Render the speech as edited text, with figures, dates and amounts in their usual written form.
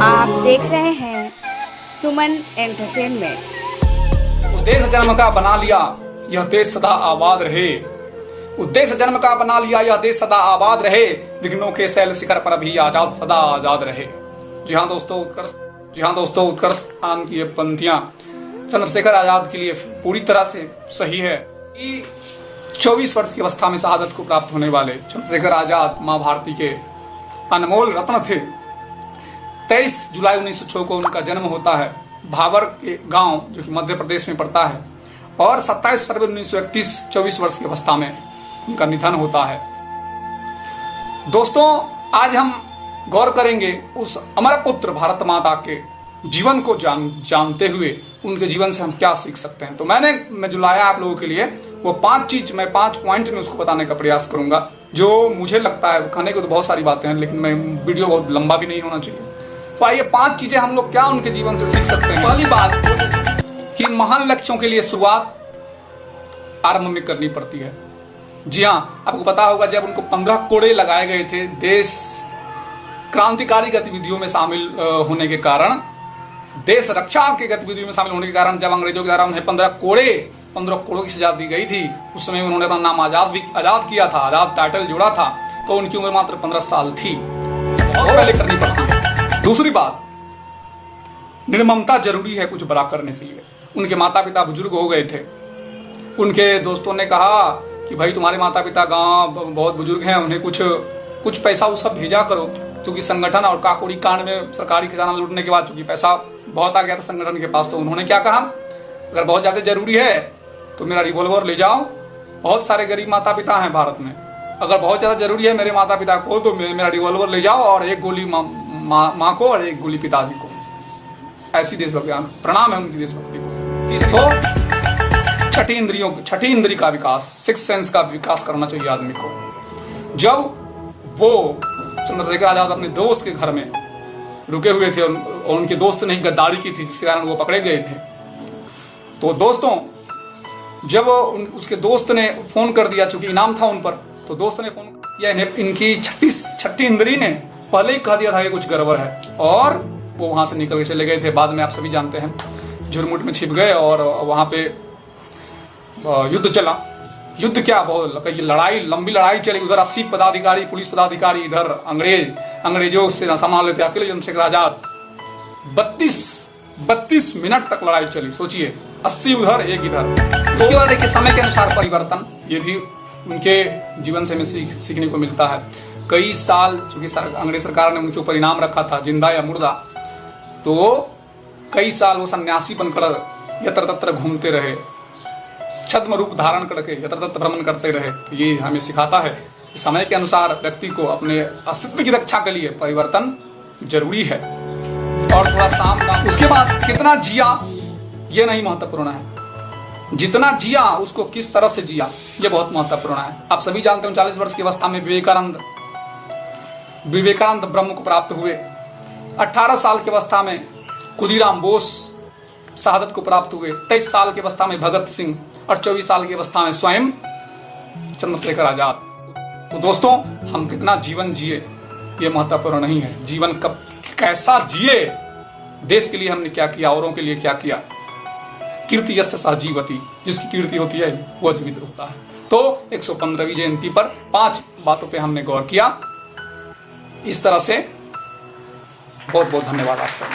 आप देख रहे हैं सुमन एंटरटेनमेंट। उद्देश्य जन्म का बना लिया यह देश सदा आबाद रहे। उद्देश्य जन्म का बना लिया यह देश सदा आबाद रहे। विघ्नों के शैल शिखर पर भी आजाद सदा आजाद रहे। जी हाँ दोस्तों उत्कर्ष खान की ये पंक्तियां चंद्रशेखर आजाद के लिए पूरी तरह से सही है कि 24 वर्ष की अवस्था में शहादत को प्राप्त होने वाले चंद्रशेखर आजाद मां भारती के अनमोल रत्न थे। 23 जुलाई 1906 को उनका जन्म होता है भाबर के गांव जो कि मध्य प्रदेश में पड़ता है, और 27 फरवरी 1931 24 वर्ष की अवस्था में उनका निधन होता है। दोस्तों, आज हम गौर करेंगे उस अमर पुत्र भारत माता के जीवन को जानते हुए उनके जीवन से हम क्या सीख सकते हैं। तो मैं जो लाया आप लोगों के लिए वो 5 पॉइंट में उसको बताने का प्रयास करूंगा, जो मुझे लगता है। कहने को तो बहुत सारी बातें हैं, लेकिन मैं वीडियो बहुत लंबा भी नहीं होना चाहिए। तो आइए 5 चीजें हम लोग क्या उनके जीवन से सीख सकते हैं। पहली बात कि महान लक्ष्यों के लिए शुरुआत आरंभ में करनी पड़ती है। जी हाँ, आपको पता होगा जब उनको 15 कोड़े लगाए गए थे देश क्रांतिकारी गतिविधियों में शामिल होने के कारण, देश रक्षा की गतिविधियों में शामिल होने के कारण, जब अंग्रेजों के द्वारा उन्हें 15 कोड़ों की सजा दी गई थी, उस समय उन्होंने अपना नाम आजाद किया था, आजाद टाइटल जोड़ा था। तो उनकी उम्र मात्र 15 साल थी। बहुत पहले करनी पड़ती है। दूसरी बात, निर्ममता जरूरी है कुछ बड़ा करने के लिए। उनके माता पिता बुजुर्ग हो गए थे। उनके दोस्तों ने कहा कि भाई तुम्हारे माता पिता गांव बहुत बुजुर्ग हैं, उन्हें कुछ पैसा वो सब भेजा करो, क्योंकि संगठन और काकोड़ी कांड में सरकारी खजाना लूटने के बाद चूंकि पैसा बहुत आ गया था संगठन के पास, तो उन्होंने क्या कहा, अगर बहुत ज्यादा जरूरी है तो मेरा रिवॉल्वर ले जाओ। बहुत सारे गरीब माता पिता हैं भारत में, अगर बहुत ज्यादा जरूरी है मेरे माता पिता को तो मेरा रिवॉल्वर ले जाओ और एक गोली माँ को और एक गोली पिताजी को। ऐसी देशभक्ति, प्रणाम है उनकी देशभक्ति को। तो छठी इंद्री का विकास, सिक्स सेंस का विकास करना चाहिए आदमी को। जब वो चंद्रशेखर आजाद अपने दोस्त के घर में रुके हुए थे और उनके दोस्त ने गद्दारी की थी जिसके कारण वो पकड़े गए थे, तो दोस्तों जब उसके दोस्त ने फोन कर दिया, चूंकि इनाम था उन पर, तो दोस्त ने फोन किया। इनकी छठी इंद्री ने पहले ही कह दिया था कि कुछ गड़बड़ है, और वो वहां से निकल के चले गए थे। बाद में आप सभी जानते हैं झुरमुट में छिप गए और वहां पे युद्ध चला। युद्ध क्या, बहुत लंबी लड़ाई चली। उधर 80 पदाधिकारी, पुलिस पदाधिकारी, इधर अंग्रेजों से संभाल लेते अकेले चंद्रशेखर आजाद। 32 मिनट तक लड़ाई चली। सोचिए, 80 उधर, एक इधर। उसके बाद देखिए समय के अनुसार परिवर्तन, ये भी उनके जीवन से हमें सीखने को मिलता है। कई साल चूंकि अंग्रेज सरकार ने उनके ऊपर इनाम रखा था, जिंदा या मुर्दा, तो कई साल वो सन्यासी बनकर यत्र तत्र घूमते रहे, छद्म रूप धारण करके यत्र तत्र भ्रमण करते रहे। तो ये हमें सिखाता है कि समय के अनुसार व्यक्ति को अपने अस्तित्व की रक्षा के लिए परिवर्तन जरूरी है। और थोड़ा सामना, उसके बाद कितना जिया ये नहीं महत्वपूर्ण है, जितना जिया उसको किस तरह से जिया ये बहुत महत्वपूर्ण है। आप सभी जानते हैं 39 वर्ष की अवस्था में विवेकानंद ब्रह्म को प्राप्त हुए। 18 साल की अवस्था में खुदीराम बोस शहादत को प्राप्त हुए। 23 साल की अवस्था में भगत सिंह और 24 साल की अवस्था में स्वयं चंद्रशेखर आजाद। तो दोस्तों, हम कितना जीवन जिए ये महत्वपूर्ण नहीं है, जीवन कब कैसा जिए, देश के लिए हमने क्या किया, औरों के लिए क्या किया। कीर्ति यस्य सा जीवति, जिसकी कीर्ति होती है वो जीवित होता है। तो 115वीं जयंती पर 5 बातों पे हमने गौर किया। इस तरह से बहुत बहुत धन्यवाद आप सबको।